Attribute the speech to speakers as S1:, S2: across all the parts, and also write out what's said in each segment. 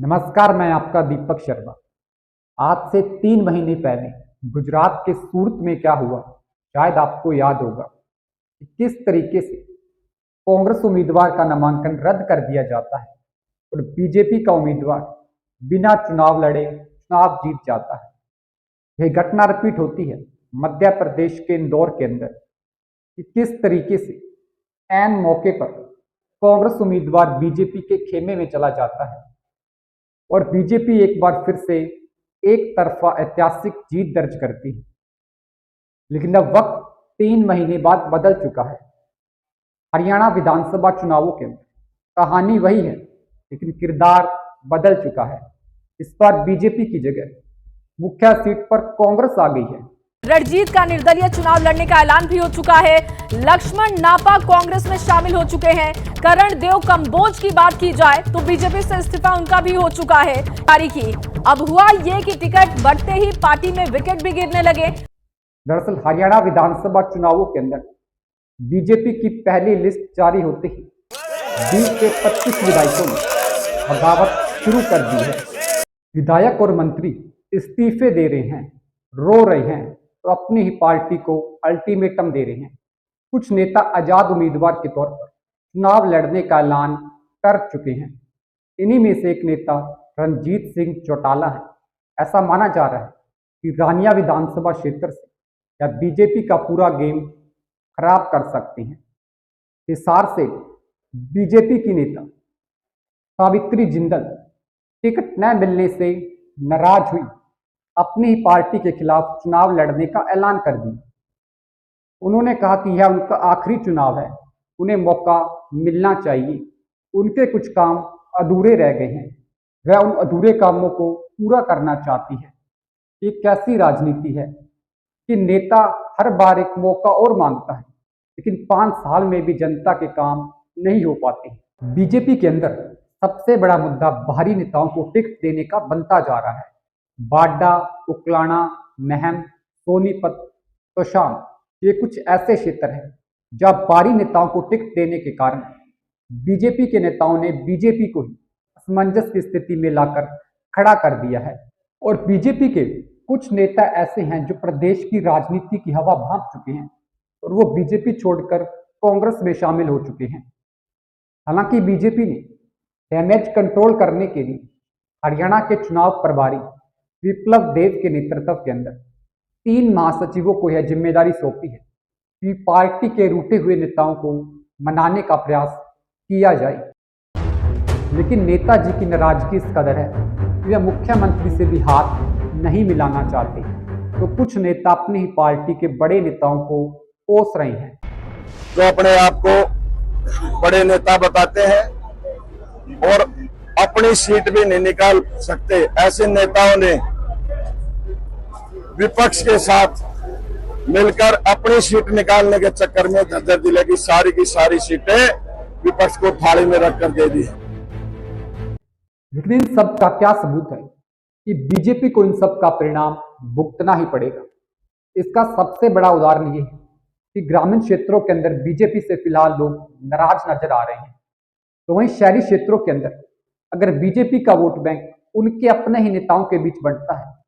S1: नमस्कार, मैं आपका दीपक शर्मा। आज से 3 महीने पहले गुजरात के सूरत में क्या हुआ, शायद आपको याद होगा कि किस तरीके से कांग्रेस उम्मीदवार का नामांकन रद्द कर दिया जाता है और बीजेपी का उम्मीदवार बिना चुनाव लड़े चुनाव जीत जाता है। यह घटना रिपीट होती है मध्य प्रदेश के इंदौर के अंदर कि किस तरीके से ऐन मौके पर कांग्रेस उम्मीदवार बीजेपी के खेमे में चला जाता है और बीजेपी एक बार फिर से एक तरफा ऐतिहासिक जीत दर्ज करती है। लेकिन अब वक्त 3 महीने बाद बदल चुका है। हरियाणा विधानसभा चुनावों के अंदर कहानी वही है, लेकिन किरदार बदल चुका है। इस बार बीजेपी की जगह मुख्य सीट पर कांग्रेस आ गई है।
S2: रणजीत का निर्दलीय चुनाव लड़ने का ऐलान भी हो चुका है। लक्ष्मण नापा कांग्रेस में शामिल हो चुके हैं। करण देव कंबोज की बात की जाए तो बीजेपी से इस्तीफा उनका भी हो चुका है। तारीखी अब हुआ ये कि टिकट बढ़ते ही पार्टी में विकेट भी गिरने लगे।
S1: दरअसल हरियाणा विधानसभा चुनावों के अंदर बीजेपी की पहली लिस्ट जारी होते ही 20 से 25 विधायकों ने बगावत शुरू कर दी है। विधायक और मंत्री इस्तीफे दे रहे हैं, रो रहे हैं, तो अपनी ही पार्टी को अल्टीमेटम दे रहे हैं। कुछ नेता आजाद उम्मीदवार के तौर पर चुनाव लड़ने का ऐलान कर चुके हैं। इन्हीं में से एक नेता रणजीत सिंह चौटाला है। ऐसा माना जा रहा है कि रानिया विधानसभा क्षेत्र से या बीजेपी का पूरा गेम खराब कर सकते हैं। हिसार से बीजेपी की नेता सावित्री जिंदल टिकट न मिलने से नाराज हुई अपनी ही पार्टी के खिलाफ चुनाव लड़ने का ऐलान कर दिया। उन्होंने कहा कि यह उनका आखिरी चुनाव है, उन्हें मौका मिलना चाहिए। उनके कुछ काम अधूरे रह गए हैं, वह उन अधूरे कामों को पूरा करना चाहती है। ये कैसी राजनीति है कि नेता हर बार एक मौका और मांगता है, लेकिन 5 साल में भी जनता के काम नहीं हो पाते। बीजेपी के अंदर सबसे बड़ा मुद्दा बाहरी नेताओं को टिकट देने का बनता जा रहा है। बाड्डा, उकलाना, महम, सोनीपत, तोशाम, ये कुछ ऐसे क्षेत्र हैं जहां बाहरी नेताओं को टिकट देने के कारण बीजेपी के नेताओं ने बीजेपी को ही असमंजस की स्थिति में लाकर खड़ा कर दिया है। और बीजेपी के कुछ नेता ऐसे हैं जो प्रदेश की राजनीति की हवा भांप चुके हैं और वो बीजेपी छोड़कर कांग्रेस में शामिल हो चुके हैं। हालांकि बीजेपी ने डैमेज कंट्रोल करने के लिए हरियाणा के चुनाव प्रभारी विप्लव देव के नेतृत्व के अंदर 3 महासचिवों को यह जिम्मेदारी सौंपी है कि पार्टी के रूठे हुए नेताओं को मनाने का प्रयास किया जाए। लेकिन नेताजी की नाराजगी इस कदर है कि वे मुख्यमंत्री से भी हाथ नहीं मिलाना चाहते, तो कुछ नेता अपनी ही पार्टी के बड़े नेताओं को कोस रहे हैं।
S3: जो अपने आप को बड़े नेता बताते हैं और अपनी सीट भी नहीं निकाल सकते, ऐसे नेताओं ने विपक्ष के साथ मिलकर अपनी सीट निकालने के चक्कर में धज्जर जिले की सारी सीटें विपक्ष को थाली में रखकर दे दी।
S1: लेकिन इन सब का क्या सबूत है कि बीजेपी को इन सब का परिणाम भुगतना ही पड़ेगा। इसका सबसे बड़ा उदाहरण ये है कि ग्रामीण क्षेत्रों के अंदर बीजेपी से फिलहाल लोग नाराज नजर आ रहे हैं, तो वहीं शहरी क्षेत्रों के अंदर अगर बीजेपी का वोट बैंक उनके अपने ही नेताओं के बीच बढ़ता है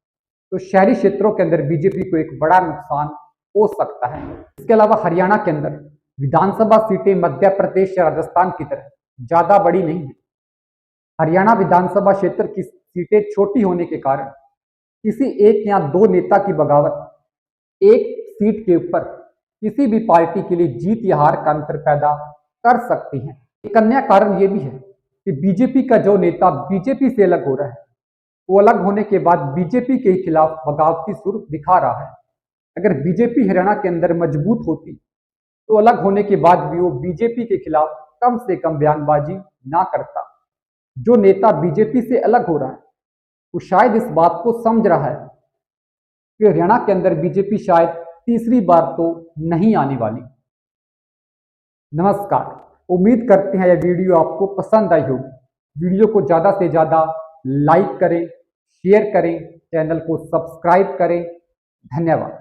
S1: तो शहरी क्षेत्रों के अंदर बीजेपी को एक बड़ा नुकसान हो सकता है। इसके अलावा हरियाणा के अंदर विधानसभा सीटें मध्य प्रदेश या राजस्थान की तरह ज्यादा बड़ी नहीं है। हरियाणा विधानसभा क्षेत्र की सीटें छोटी होने के कारण किसी एक या 2 नेता की बगावत एक सीट के ऊपर किसी भी पार्टी के लिए जीत या हार का अंतर पैदा कर सकती है। एक अन्य कारण यह भी है कि बीजेपी का जो नेता बीजेपी से अलग हो रहा है, वो अलग होने के बाद बीजेपी के खिलाफ बगावती सुर दिखा रहा है। अगर बीजेपी हरियाणा के अंदर मजबूत होती तो अलग होने के बाद भी वो बीजेपी के खिलाफ कम से कम बयानबाजी ना करता। जो नेता बीजेपी से अलग हो रहा है वो शायद इस बात को समझ रहा है कि हरियाणा के अंदर बीजेपी शायद तीसरी बार तो नहीं आने वाली। नमस्कार, उम्मीद करते हैं यह वीडियो आपको पसंद आई होगी। वीडियो को ज़्यादा से ज़्यादा लाइक करें, शेयर करें, चैनल को सब्सक्राइब करें। धन्यवाद।